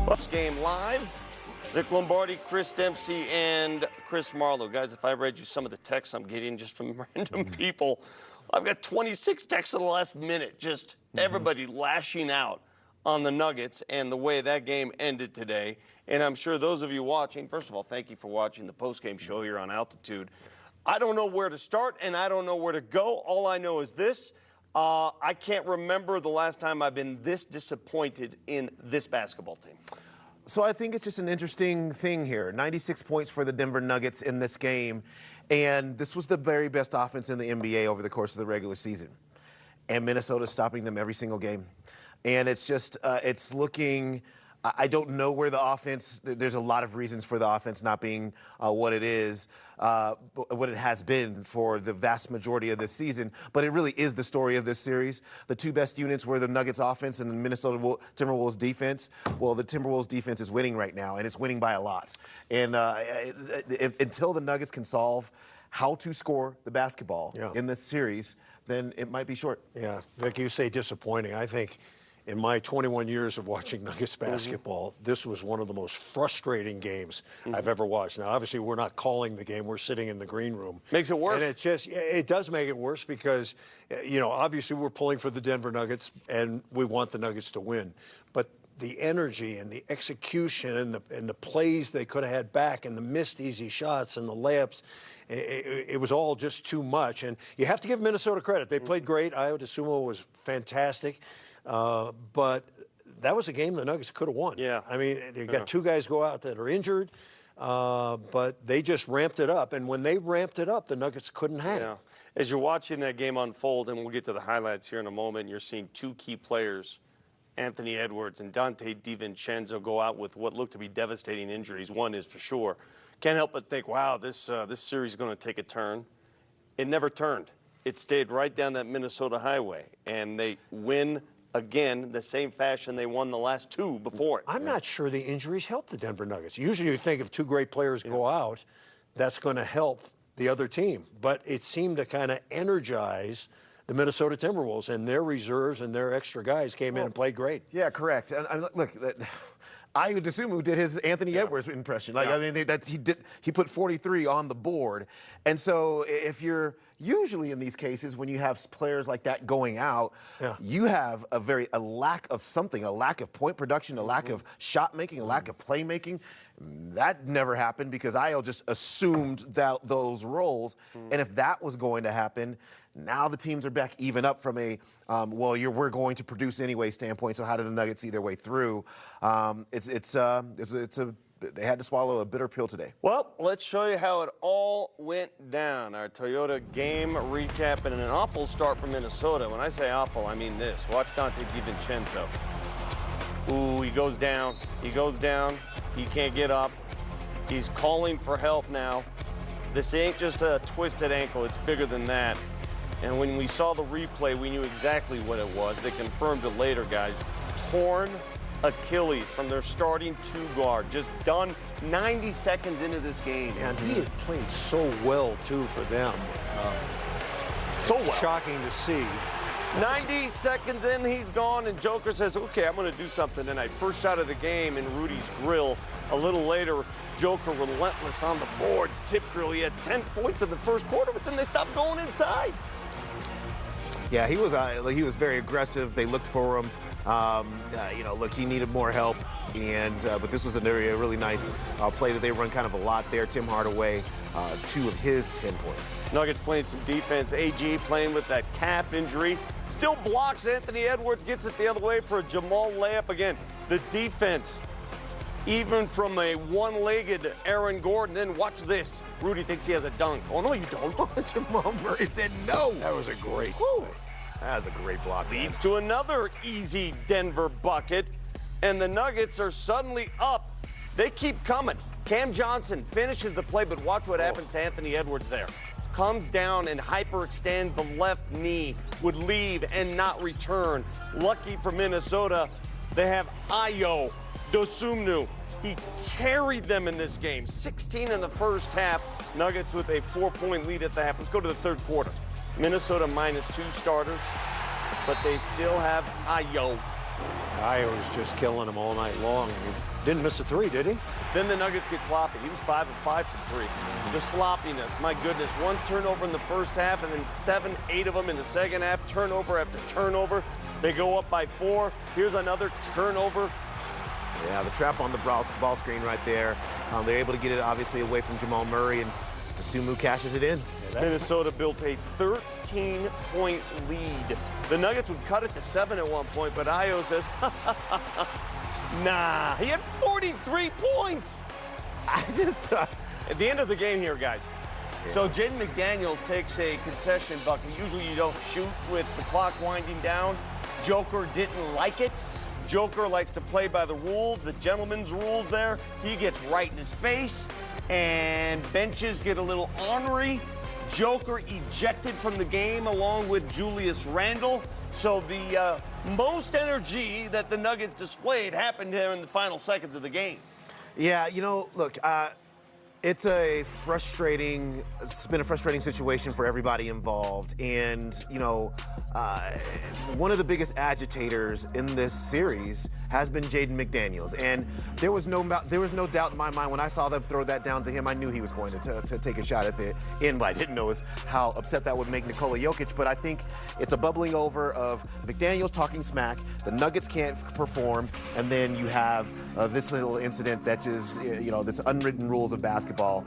This game live. Nick Lombardi, Chris Dempsey, and Chris Marlowe. Guys, if I read you some of the texts I'm getting just from random people, I've got 26 texts in the last minute. Just everybody lashing out on the Nuggets and the way that game ended today. And I'm sure those of you watching, first of all, thank you for watching the postgame show here on Altitude. I don't know where to start, and I don't know where to go. All I know is this. I can't remember the last time I've been this disappointed in this basketball team. So I think it's just an interesting thing here. 96 points for the Denver Nuggets in this game, and this was the very best offense in the NBA over the course of the regular season. And Minnesota's stopping them every single game. And it's just, it's looking, I don't know where the offense, there's a lot of reasons for the offense not being what it is, what it has been for the vast majority of this season, but it really is the story of this series. The two best units were the Nuggets offense and the Minnesota Timberwolves defense. Well, the Timberwolves defense is winning right now, and it's winning by a lot. And until the Nuggets can solve how to score the basketball in this series, then it might be short. Yeah, Vic, you say disappointing. I think in my 21 years of watching Nuggets basketball, this was one of the most frustrating games I've ever watched. Now, obviously, we're not calling the game. We're sitting in the green room. Makes it worse. And it just, it does make it worse because, you know, obviously we're pulling for the Denver Nuggets and we want the Nuggets to win. But the energy and the execution and the plays they could have had back and the missed easy shots and the layups, it was all just too much. And you have to give Minnesota credit. They played great. Iyo Dosunmu was fantastic. But that was a game the Nuggets could have won. Yeah. I mean, they got two guys go out that are injured, but they just ramped it up. And when they ramped it up, the Nuggets couldn't hang. Yeah. As you're watching that game unfold, and we'll get to the highlights here in a moment, you're seeing two key players, Anthony Edwards and Dante DiVincenzo, go out with what looked to be devastating injuries. One is for sure. Can't help but think, wow, this series is going to take a turn. It never turned. It stayed right down that Minnesota highway, and they win again the same fashion they won the last two before it. I'm not sure the injuries helped the Denver Nuggets. Usually you'd think if two great players go out, that's going to help the other team. But it seemed to kind of energize the Minnesota Timberwolves, and their reserves and their extra guys came in and played great. Yeah, correct. And look, Iyo Dosunmu did his Anthony Edwards impression. Like, I mean, he put 43 on the board. And so if you're usually in these cases, when you have players like that going out, you have a lack of something, a lack of point production, a lack of shot making, a lack of play making. That never happened because Iyo just assumed those roles. And if that was going to happen, now the teams are back even up from a, we're going to produce anyway standpoint. So how did the Nuggets see their way through? They had to swallow a bitter pill today. Well, let's show you how it all went down. Our Toyota game recap, and an awful start for Minnesota. When I say awful, I mean this. Watch Dante DiVincenzo. Ooh, he goes down. He goes down. He can't get up. He's calling for help now. This ain't just a twisted ankle. It's bigger than that. And when we saw the replay, we knew exactly what it was. They confirmed it later, guys. Torn Achilles from their starting two guard. Just done 90 seconds into this game. And he had played so well, too, for them. So well. Shocking to see. 90 seconds in, he's gone, and Joker says, okay, I'm going to do something tonight. First shot of the game in Rudy's grill. A little later, Joker relentless on the boards. Tip drill. He had 10 points in the first quarter, but then they stopped going inside. Yeah, he was very aggressive. They looked for him. Look, he needed more help, but this was a really nice play that they run kind of a lot there. Tim Hardaway, 2 of his 10 points. Nuggets playing some defense. AG playing with that calf injury. Still blocks Anthony Edwards, gets it the other way for a Jamal layup. Again, the defense, even from a one-legged Aaron Gordon. Then watch this. Rudy thinks he has a dunk. Oh, no, you don't. Jamal Murray said no. That was a great play. That was a great block. Leads to another easy Denver bucket, and the Nuggets are suddenly up. They keep coming. Cam Johnson finishes the play, but watch what happens to Anthony Edwards there. Comes down and hyperextends the left knee, would leave and not return. Lucky for Minnesota, they have Iyo Dosunmu. He carried them in this game. 16 in the first half. Nuggets with a 4-point lead at the half. Let's go to the third quarter. Minnesota -2 starters, but they still have Iyo. Iyo was just killing them all night long. Didn't miss a three, did he? Then the Nuggets get sloppy. He was 5 of 5 from 3. The sloppiness, my goodness. 1 turnover in the first half, and then 7, 8 of them in the second half. Turnover after turnover. They go up by 4. Here's another turnover. Yeah, the trap on the ball screen right there. They're able to get it obviously away from Jamal Murray, and Dosunmu cashes it in. Minnesota built a 13-point lead. The Nuggets would cut it to 7 at one point, but Iyo says, nah, he had 43 points. I just, at the end of the game here, guys. Yeah. So Jaden McDaniels takes a concession bucket. Usually you don't shoot with the clock winding down. Joker didn't like it. Joker likes to play by the rules, the gentleman's rules there. He gets right in his face, and benches get a little ornery. Joker ejected from the game along with Julius Randle. So the most energy that the Nuggets displayed happened there in the final seconds of the game. Yeah, you know, look, it's been a frustrating situation for everybody involved. And, you know, one of the biggest agitators in this series has been Jaden McDaniels. And there was no doubt in my mind when I saw them throw that down to him. I knew he was going to take a shot at the end. What I didn't know is how upset that would make Nikola Jokic. But I think it's a bubbling over of McDaniels talking smack. The Nuggets can't perform. And then you have this little incident that is, you know, this unwritten rules of basketball.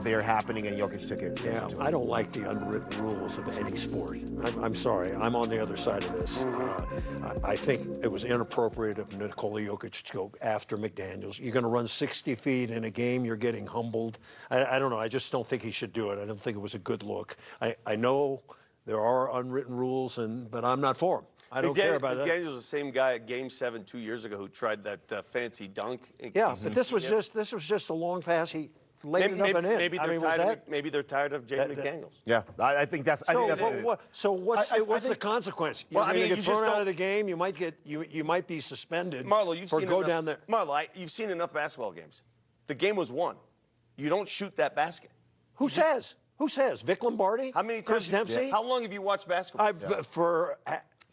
They're happening, and Jokic took it. Yeah, I don't like the unwritten rules of any sport. I'm sorry. I'm on the other side of this. I think it was inappropriate of Nikola Jokic to go after McDaniels. You're going to run 60 feet in a game. You're getting humbled. I don't know. I just don't think he should do it. I don't think it was a good look. I know there are unwritten rules, but I'm not for them. I don't care about that. McDaniels was the same guy at Game 7 2 years ago who tried that fancy dunk. Yeah, but this was just a long pass. He laid it up and in. Maybe they're tired of Jaden McDaniels. Yeah, I think that's. So what's the consequence? You're going to get thrown out of the game. You might be suspended. Marlo, down there. Marlo, you've seen enough basketball games. The game was won. You don't shoot that basket. Who says? Who says? Vic Lombardi? How many times? Chris Dempsey? How long have you watched basketball? For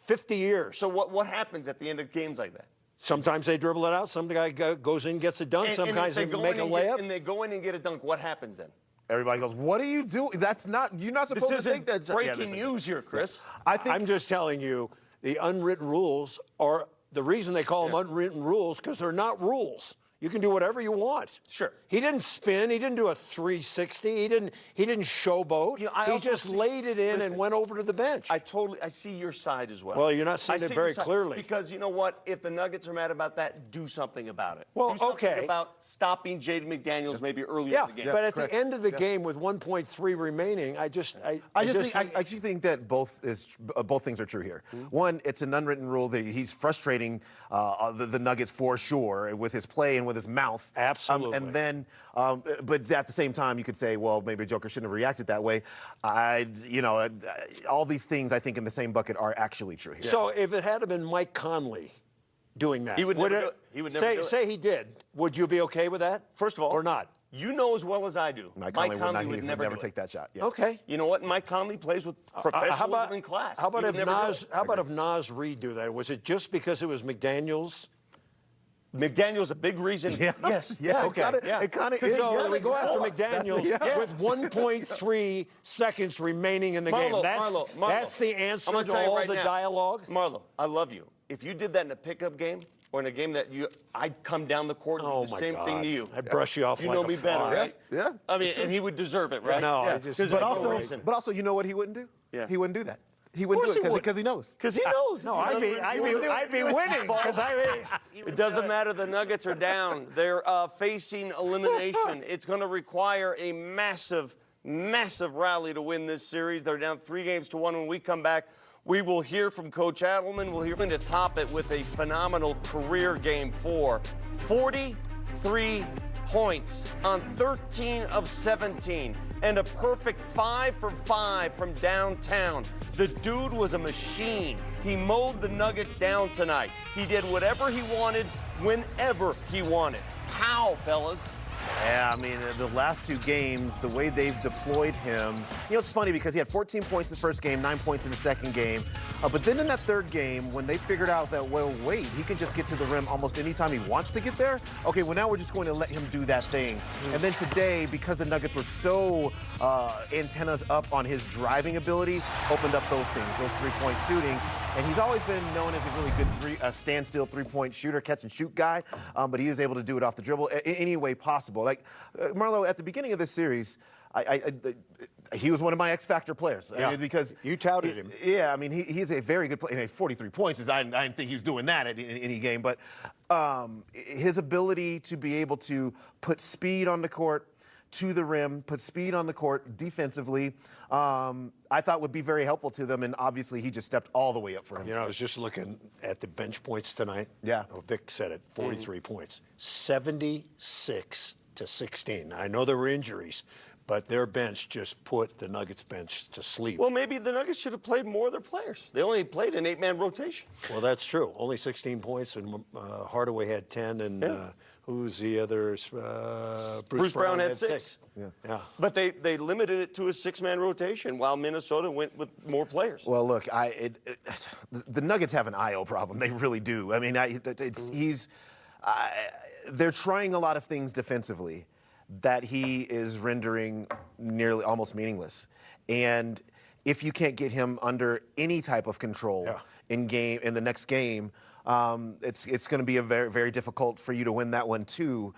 50 years. So what happens at the end of games like that? Sometimes they dribble it out. Some guy goes in, gets a dunk. Some guys make a layup. And they go in and get a dunk. What happens then? Everybody goes, "What are you doing? You're not supposed to take that." Breaking news here, Chris. I'm just telling you, the unwritten rules are the reason they call them unwritten rules because they're not rules. You can do whatever you want. Sure. He didn't spin. He didn't do a 360. He didn't showboat. He just laid it in and went over to the bench. I see your side as well. Well, you're not seeing it very clearly. Because you know what? If the Nuggets are mad about that, do something about it. Well, do something about stopping Jaden McDaniels maybe earlier in the game. Yeah, but at the end of the game with 1.3 remaining, I actually think that both things are true here. One, it's an unwritten rule that he's frustrating the Nuggets for sure with his play and with his mouth. Absolutely. And then, but at the same time, you could say, well, maybe Joker shouldn't have reacted that way. All these things I think in the same bucket are actually true here. So if it had been Mike Conley doing that, he would never do it. He would never do it. Say he did. Would you be okay with that? First of all, or not? You know as well as I do. Mike Conley would never take that shot. Yeah. Okay. You know what? Mike Conley plays with professionals in class. How about if Naz Reid do that? Was it just because it was McDaniels? McDaniel's a big reason. Yeah. Yes. Yeah. Okay. It kind of is. So we go after McDaniels with 1.3 seconds remaining in the game. That's the answer to all the dialogue. Marlo, I love you. If you did that in a pickup game or in a game that I'd come down the court and do the same thing to you. I'd brush you off. You know me better, right? Yeah. I mean, and he would deserve it, right? No, but also, you know what he wouldn't do? Yeah. He wouldn't do that. He wouldn't do it because he knows. Because he knows. No, I'd be winning because It doesn't matter. The Nuggets are down. They're facing elimination. It's going to require a massive, massive rally to win this series. They're down 3-1 when we come back. We will hear from Coach Adelman. We'll hear him to top it with a phenomenal career Game 4. 43 points on 13 of 17 and a perfect 5 for 5 from downtown. The dude was a machine. He mowed the Nuggets down tonight. He did whatever he wanted, whenever he wanted. How, fellas? Yeah, I mean, the last two games, the way they've deployed him, it's funny because he had 14 points in the first game, 9 points in the second game. But then in that third game, when they figured out that, well, wait, he can just get to the rim almost anytime he wants to get there, okay, well, now we're just going to let him do that thing. And then today, because the Nuggets were so antennas up on his driving ability, opened up those things, those three-point shooting. And he's always been known as a really good standstill three-point shooter, catch-and-shoot guy, but he was able to do it off the dribble any way possible. Like, Marlo, at the beginning of this series, he was one of my X-Factor players. Yeah. I mean, because you touted him. Yeah, I mean, he's a very good player. 43 points, I didn't think he was doing that in any game. But his ability to be able to put speed on the court, to the rim, put speed on the court defensively, I thought would be very helpful to them, and obviously he just stepped all the way up for him. I was just looking at the bench points tonight. Yeah. Oh, Vic said it, 43 points. 76 to 16. I know there were injuries, but their bench just put the Nuggets bench to sleep. Well, maybe the Nuggets should have played more of their players. They only played an 8-man rotation. Well, that's true. Only 16 points, and Hardaway had 10, and who's the others? Bruce Brown had 6. Yeah. But they limited it to a 6-man rotation while Minnesota went with more players. Well, look, the Nuggets have an Iyo problem. They really do. I mean, they're trying a lot of things defensively that he is rendering nearly almost meaningless. And if you can't get him under any type of control in the next game, it's going to be a very, very difficult for you to win that one too.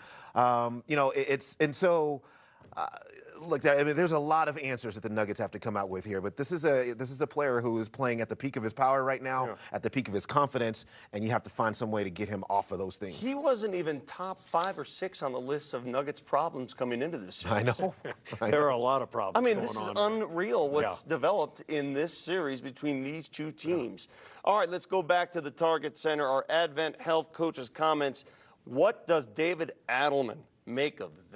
Look, I mean, there's a lot of answers that the Nuggets have to come out with here, but this is a player who is playing at the peak of his power right now, at the peak of his confidence, and you have to find some way to get him off of those things. He wasn't even top 5 or 6 on the list of Nuggets problems coming into this series. I know. There are a lot of problems. I mean, this is unreal what's developed in this series between these two teams. All right, let's go back to the Target Center. Our Advent Health coach's comments. What does David Adelman make of this?